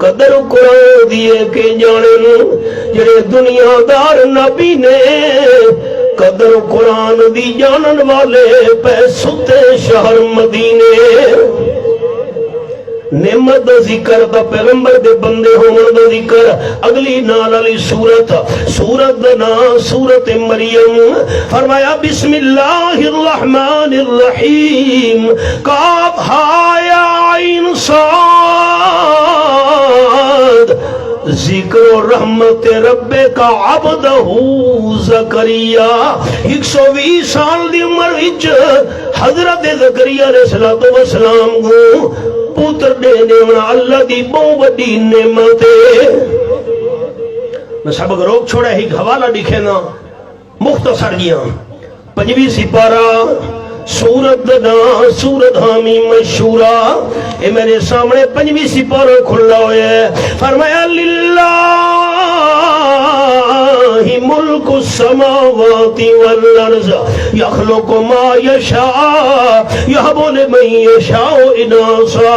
قدر قرآن دیے کہ جانن جڑے دنیا دار نبی نے قدر قرآن دی جانن والے پہ ستے شہر مدینے. نعمت دا ذکر دا پیغمبر دے بندے ہون دا ذکر. اگلی نال علی سورت دا نام سورت مریم. فرمایا بسم اللہ الرحمن الرحیم کاف ہا یا عین صاد ذکر و رحمت رب کا عبدہ زکریہ. 120 سال دی عمر وچ حضرت زکریہ علیہ السلام کو پتر دینے والا اللہ دی بہت بڑی نعمت ہے. میں سبق روک چھوڑا ایک حوالہ لکھے نا مختصر گیا. 5ویں سپارہ سورت دا سورت حامی مشہورہ. اے میرے سامنے 5ویں سپارہ کھلا ہوئے ہے. فرمایا للہ ملک السماوات والارض یخلق ما یشاء یہب لمن یشاء اناثا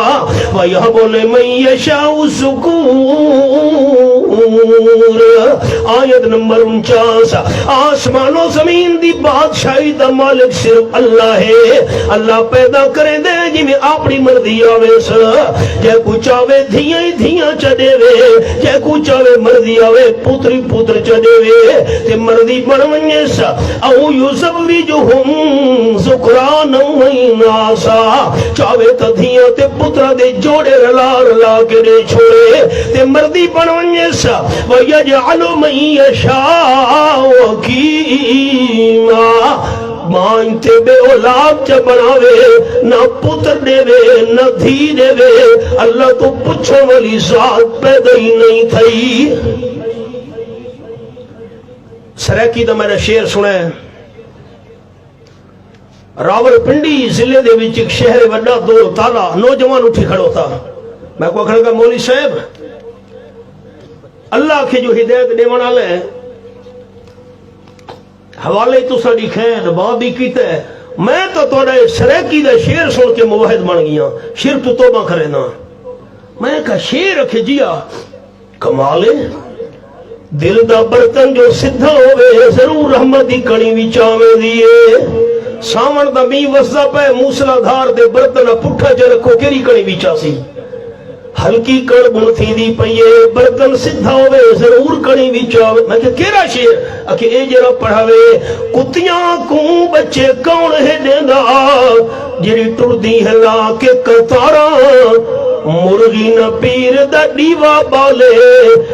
ویہب لمن یشاء الذکور. آیت نمبر 49. آسمان و زمین دی بادشاہی دا مالک صرف اللہ ہے. اللہ پیدا کرے دے جی میں اپنی مرضی آوے سا. جے کو چاہے دھیاں ہی دھیاں چڑے وے جے کو چاہے مرضی آوے پتری پتر چڑے وے تے مرضی بنونے سا او یزوجہم ذکرانا و اناثا. چاہے تا دھیاں تے پترا دے جوڑے رلا رلا کے دے چھوڑے تے مرضی بنونے سا وَيَجْعَلُ مَن يَشَاءُ عَقِيمًا. مانتے بے اولاد چا بناوے نہ پتر دے وے نہ دھی دے وے. اللہ تو پچھو والی ذات پیدا ہی نہیں تھئی. سریکی دا میرا شعر سنے. راول پنڈی ضلع دے وچ ایک شہر وڈا دور تالا نوجوان اٹھی کھڑو تھا. میں کو کھڑا گا مولی صاحب اللہ کے جو ہدایت دے والا ہے حوالے تو ساڑی خیر بات بھی کیتا ہے. میں تو توڑا سریکی دا شعر سن کے موحد بن گیا. شرک تو توبہ کرے نا. میں کہا شعر رکھے جیا کمالے دل دا برتن جو سدھا ہوئے ضرور رحمت دی کڑی بھی چاوے دیئے. ساون دا می وسدا پہ موسلا دھار دے برتن پٹھا چ رکھو کیری کڑی بھی چاسی. ہلکی کڑ بن تھی دی پئیے برتن سدھا ہوئے ضرور کڑی بھی چاوے. میں کہ کیرا شعر اکھے اے جرا پڑھاوے. کتیاں کو بچے کون ہے دیندا جڑی ٹردی ہے لا کے قطاراں. مرغی نہ پیر دا دیوا بالے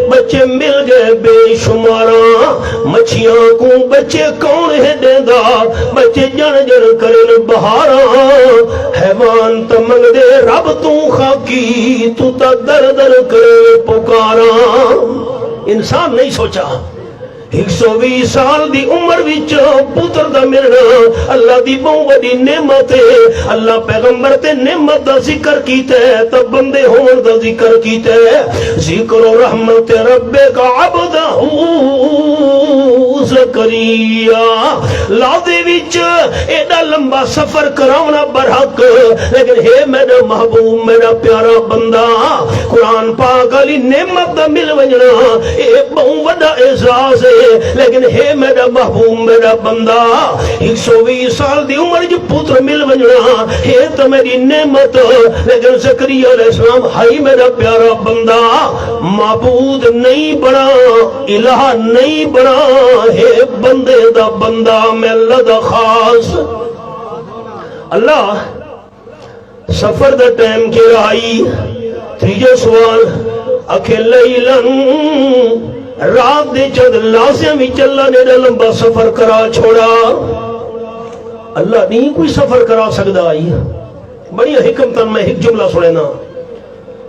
بچے مل گئے بے شماراں. مچھیاں کو بچے کون ہے دیندا بچے جن جن کرن بہاراں. حیوان تا منگ دے رب تو خاکی تو تا در در کرے پکاراں. انسان نہیں سوچا 120 سال دی عمر وچ پتر دا ملنا اللہ دی بہت بڑی نعمت ہے. اللہ پیغمبر تے نعمت دا ذکر کیتا ہے تب بندے ہون دا ذکر کیتا ہے. ذکر و رحمت رب کا عبدہ زکریہ. لا دے وچ ایڈا لمبا سفر کراونا برحق لیکن ہے میرا محبوب میرا پیارا بندہ قرآن پاک علی نعمت دا مل ونجنا اے بہت بڑا اعزاز ہے. لیکن ہے میرا محبوب میرا بندہ 120 سال دی عمر جو پتر مل ونجنا ہے تو میری نعمت. لیکن زکریا علیہ السلام ہائی میرا پیارا بندہ معبود نہیں بنا الہ نہیں بنا ہے بندے دا بندہ میں اللہ دا خاص. اللہ سفر دا ٹائم کے آئی. تیجا سوال اکیلے لیلن رات دے چند لازم بھی اللہ نے لمبا سفر کرا چھوڑا. اللہ نہیں کوئی سفر کرا سکتا آئی. بڑی حکمت میں ایک جملہ سنے نا.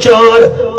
4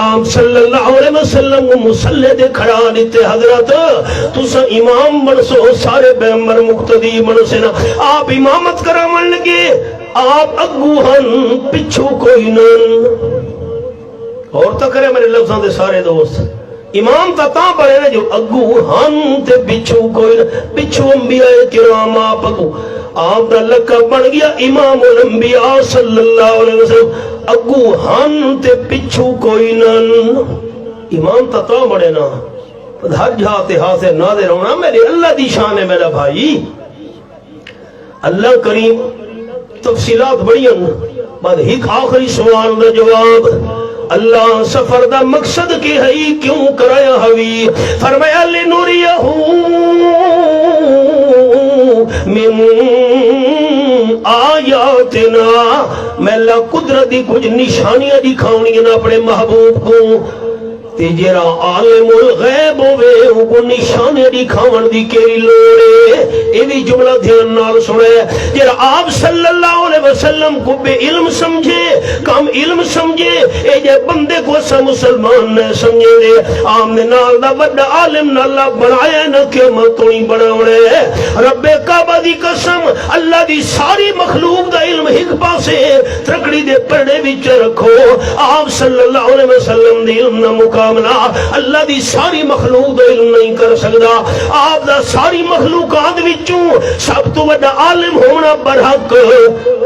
آپ صلی اللہ علیہ وسلم کو مسلح دے کھڑا دیتے حضرت تسا امام بن سو سارے پیغمبر مقتدی بن سے نا آپ امامت کرامن لگے آپ اگو ہن پچھو کوئی نن اور تک کرے میرے لفظاں دے سارے دوست امام تا بڑے نا جو اگو ہن تے پچھو کوئی نن پچھو انبیاء کرام آپ اگو آپ دا لقب بن گیا امام الانبیاء صلی اللہ علیہ وسلم اگو ہن تے پچھو کوئی نن امام تا بڑے نا ہر جہاتے ہاتھ نادر ہونا میرے اللہ دی شان ہے میرا بھائی اللہ کریم تفصیلات بڑی ہیں بعد ایک آخری سوال دا جواب اللہ سفر دا مقصد کی ہے کیوں کرایا ہوئی فرمایا لنوریہو من آیاتنا میں اللہ قدرتی کچھ نشانیاں دکھاؤنی ہیں اپنے محبوب کو تے جرا عالم الغیب ہوئے ان کو نشانے دکھاون دی کیری لوڑے یہ بھی جملہ دھیان نال سنے جرا آپ صلی اللہ علیہ وسلم کو بے علم سمجھے کم علم سمجھے اے جے بندے کو سا مسلمان نے سمجھے دے آم نے نال دا بڑا عالم نہ اللہ بنایا نہ قیامت تو نہیں بناونے رب کعبہ دی قسم اللہ دی ساری مخلوق دا علم ایک پاسے ترکڑی دے پردے وچ رکھو آپ صلی اللہ علیہ وسلم دی علم نہ مقابلہ اللہ دی ساری مخلوق دا علم نہیں کر سکتا آپ دا ساری مخلوقات وچوں سب تو بڑا عالم ہونا برحق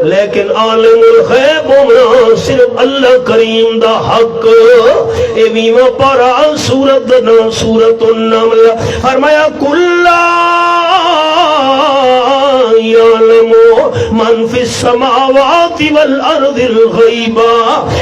لیکن عالم الغیب ہونا صرف اللہ کریم دا حق اے بیمہ پارا سورت نا سورت النمل فرمایا کلا یعلم من فی السماوات والارض الغیبہ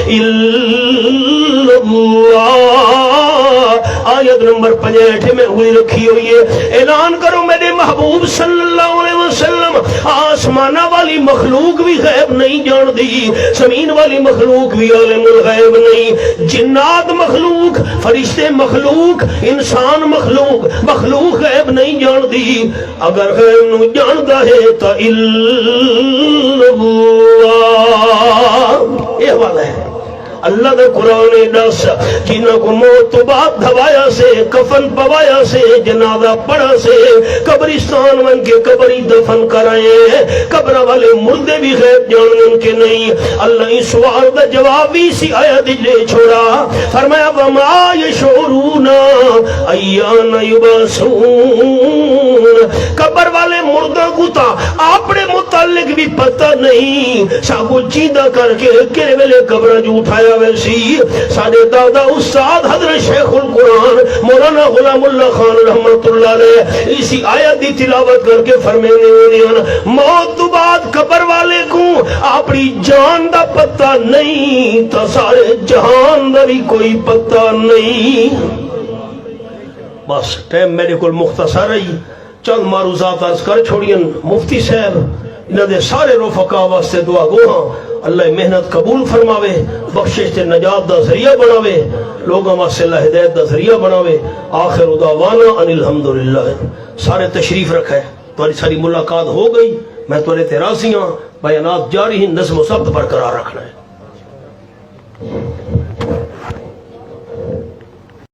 الا اللہ آیت نمبر 65 میں ہوئی رکھی ہوئی ہے اعلان کرو میرے محبوب صلی اللہ علیہ وسلم آسمانہ والی مخلوق بھی غیب نہیں جان دی زمین والی مخلوق بھی عالم الغیب نہیں جنات مخلوق فرشتے مخلوق انسان مخلوق غیب نہیں جان دی اگر غیب نو جاندا ہے تو اللہ یہ والا ہے اللہ دا قرآن دس جنہوں کو موت تو بعد دھوایا سے کفن پوایا سے جنازہ پڑا سے قبرستان من کے قبری دفن کرائے قبر والے مردے بھی غیب جانن کے نہیں اللہ اس سوال دا جواب بھی سی آیت لے چھوڑا فرمایا وما یشعرون ایان یبعثون قبر والے مردہ کو تا اپنے متعلق بھی پتہ نہیں ساگو چیدہ کر کے کیرے ویلے قبر جو اٹھایا ویسی ساڑے دادا استاد حضرت شیخ القرآن مولانا غلام اللہ خان رحمت اللہ علیہ اسی آیت دی تلاوت کر کے فرمینے ہونے موت تو بعد قبر والے کو اپنی جان دا پتہ نہیں تو سارے جہان دا بھی کوئی پتہ نہیں بس ٹائم میرے کو مختصر رہی چند معروضات عرض کر چھوڑین مفتی صاحب انہاں دے سارے رفقا واسطے دعا گو ہاں اللہ محنت قبول فرماوے بخشش تے نجات دا ذریعہ بناوے لوگوں واسطے اللہ ہدایت دا ذریعہ بناوے آخر دعوانا ان الحمدللہ سارے تشریف رکھے تمہاری ساری ملاقات ہو گئی میں تمہارے تیراسیاں بیانات جاری ہیں نظم و ضبط برقرار رکھنا ہے